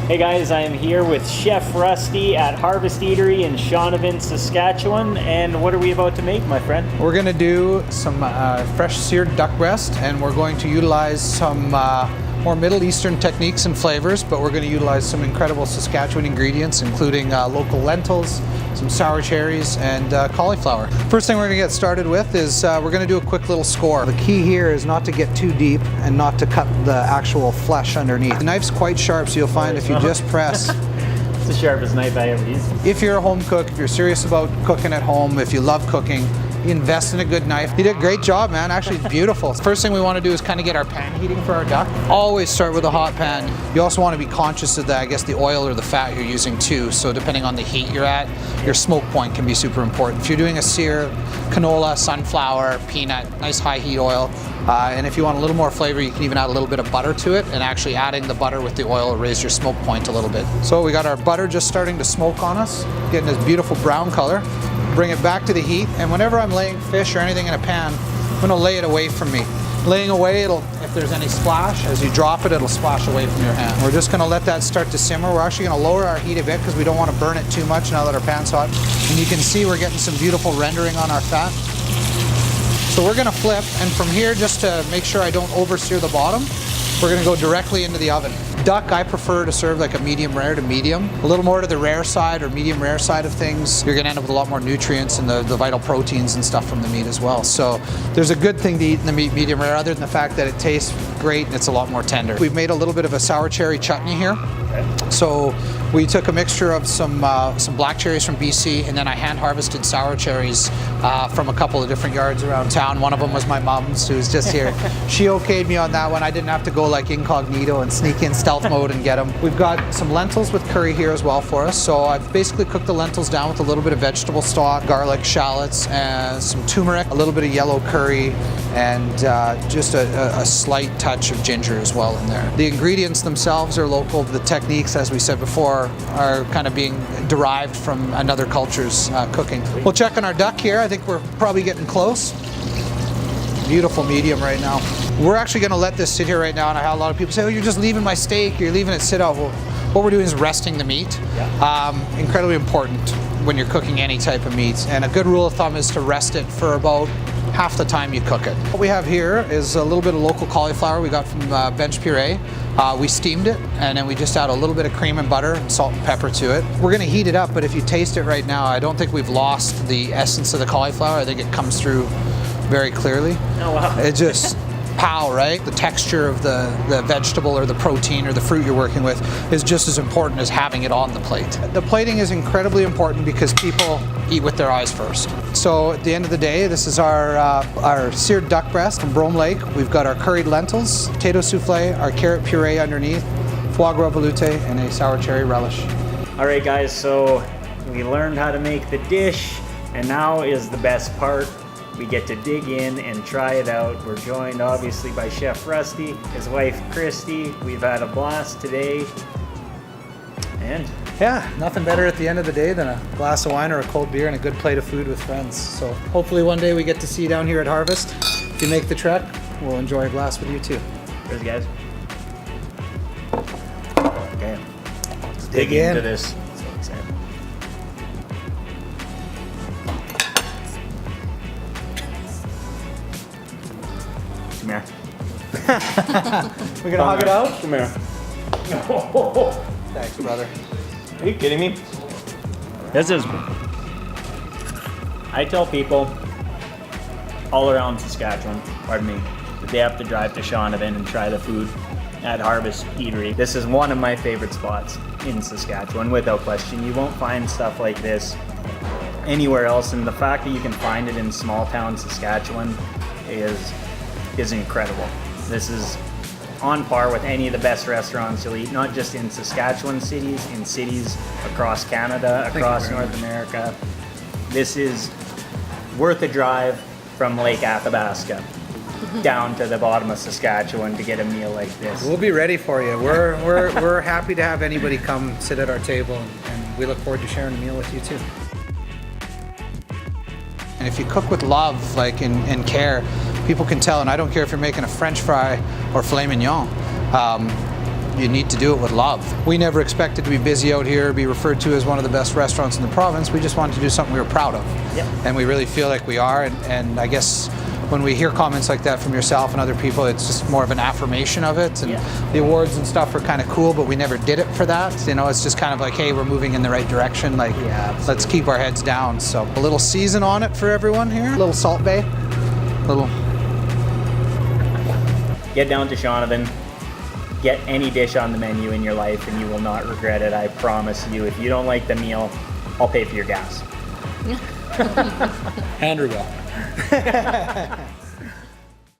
Hey guys, I am here with Chef Rusty at Harvest Eatery in Shaunavon, Saskatchewan. And what are we about to make, my friend? We're going to do some fresh seared duck breast, and we're going to utilize some more Middle Eastern techniques and flavors, but we're going to utilize some incredible Saskatchewan ingredients, including local lentils, some sour cherries, and cauliflower. First thing we're going to get started with is we're going to do a quick little score. The key here is not to get too deep and not to cut the actual flesh underneath. The knife's quite sharp, so you'll find if you just press. It's the sharpest knife I ever used. If you're a home cook, if you're serious about cooking at home, if you love cooking, invest in a good knife. You did a great job, man. Actually, it's beautiful. First thing we want to do is kind of get our pan heating for our duck. Always start with a hot pan. You also want to be conscious of the oil or the fat you're using too. So depending on the heat you're at, your smoke point can be super important. If you're doing a sear, canola, sunflower, peanut, nice high heat oil. And if you want a little more flavor, you can even add a little bit of butter to it, and actually adding the butter with the oil will raise your smoke point a little bit. So we got our butter just starting to smoke on us, getting this beautiful brown color. Bring it back to the heat, and whenever I'm laying fish or anything in a pan, I'm going to lay it away from me. Laying away, if there's any splash, as you drop it, it'll splash away from your hand. We're just going to let that start to simmer. We're actually going to lower our heat a bit because we don't want to burn it too much now that our pan's hot. And you can see we're getting some beautiful rendering on our fat. So we're going to flip, and from here, just to make sure I don't oversear the bottom, we're going to go directly into the oven. Duck, I prefer to serve like a medium rare to medium. A little more to the rare side or medium rare side of things. You're going to end up with a lot more nutrients and the vital proteins and stuff from the meat as well. So there's a good thing to eat in the meat medium rare, other than the fact that it tastes great and it's a lot more tender. We've made a little bit of a sour cherry chutney here. So we took a mixture of some black cherries from BC, and then I hand harvested sour cherries from a couple of different yards around town. One of them was my mom's, who's just here. She okayed me on that one. I didn't have to go like incognito and sneak in stealth mode and get them. We've got some lentils with curry here as well for us. So I've basically cooked the lentils down with a little bit of vegetable stock, garlic, shallots, and some turmeric, a little bit of yellow curry, and just a slight touch of ginger as well in there. The ingredients themselves are local. The techniques, as we said before, are kind of being derived from another culture's cooking. We'll check on our duck here. I think we're probably getting close. Beautiful medium right now. We're actually going to let this sit here right now, and I have a lot of people say, oh, you're just leaving my steak, you're leaving it sit out. Well, what we're doing is resting the meat. Yeah. Incredibly important when you're cooking any type of meat, and a good rule of thumb is to rest it for about half the time you cook it. What we have here is a little bit of local cauliflower we got from Bench Puree. We steamed it, and then we just add a little bit of cream and butter and salt and pepper to it. We're going to heat it up, but if you taste it right now, I don't think we've lost the essence of the cauliflower. I think it comes through very clearly. Oh, wow. It just pow, right? The texture of the vegetable or the protein or the fruit you're working with is just as important as having it on the plate. The plating is incredibly important because people eat with their eyes first. So at the end of the day, this is our seared duck breast from Brome Lake. We've got our curried lentils, potato souffle, our carrot puree underneath, foie gras velouté, and a sour cherry relish. All right, guys, so we learned how to make the dish, and now is the best part. We get to dig in and try it out. We're joined obviously by Chef Rusty, his wife Christy. We've had a blast today. And yeah, nothing better at the end of the day than a glass of wine or a cold beer and a good plate of food with friends. So hopefully one day we get to see you down here at Harvest. If you make the trek, we'll enjoy a glass with you too. Cheers, guys. Okay, let's dig into in. this. So excited. Come here. We're gonna hug it out? Come here. Thanks, brother. Are you kidding me? This is... I tell people all around Saskatchewan, pardon me, that they have to drive to Shaunavon and try the food at Harvest Eatery. This is one of my favorite spots in Saskatchewan, without question. You won't find stuff like this anywhere else, and the fact that you can find it in small town Saskatchewan is incredible. This is on par with any of the best restaurants you'll eat, not just in Saskatchewan cities, in cities across Canada, across North America. This is worth a drive from Lake Athabasca down to the bottom of Saskatchewan to get a meal like this. We'll be ready for you. We're happy to have anybody come sit at our table, and we look forward to sharing a meal with you too. And if you cook with love, like and care, people can tell, and I don't care if you're making a French fry or filet mignon. you need to do it with love. We never expected to be busy out here, be referred to as one of the best restaurants in the province. We just wanted to do something we were proud of. Yep. And we really feel like we are. And I guess when we hear comments like that from yourself and other people, it's just more of an affirmation of it. And the awards and stuff are kind of cool, but we never did it for that. You know, it's just kind of like, hey, we're moving in the right direction. Like, let's keep our heads down. So a little season on it for everyone here. A little Salt Bay. Little. Get down to Shaunavon. Get any dish on the menu in your life and you will not regret it. I promise you. If you don't like the meal, I'll pay for your gas. Andrew will.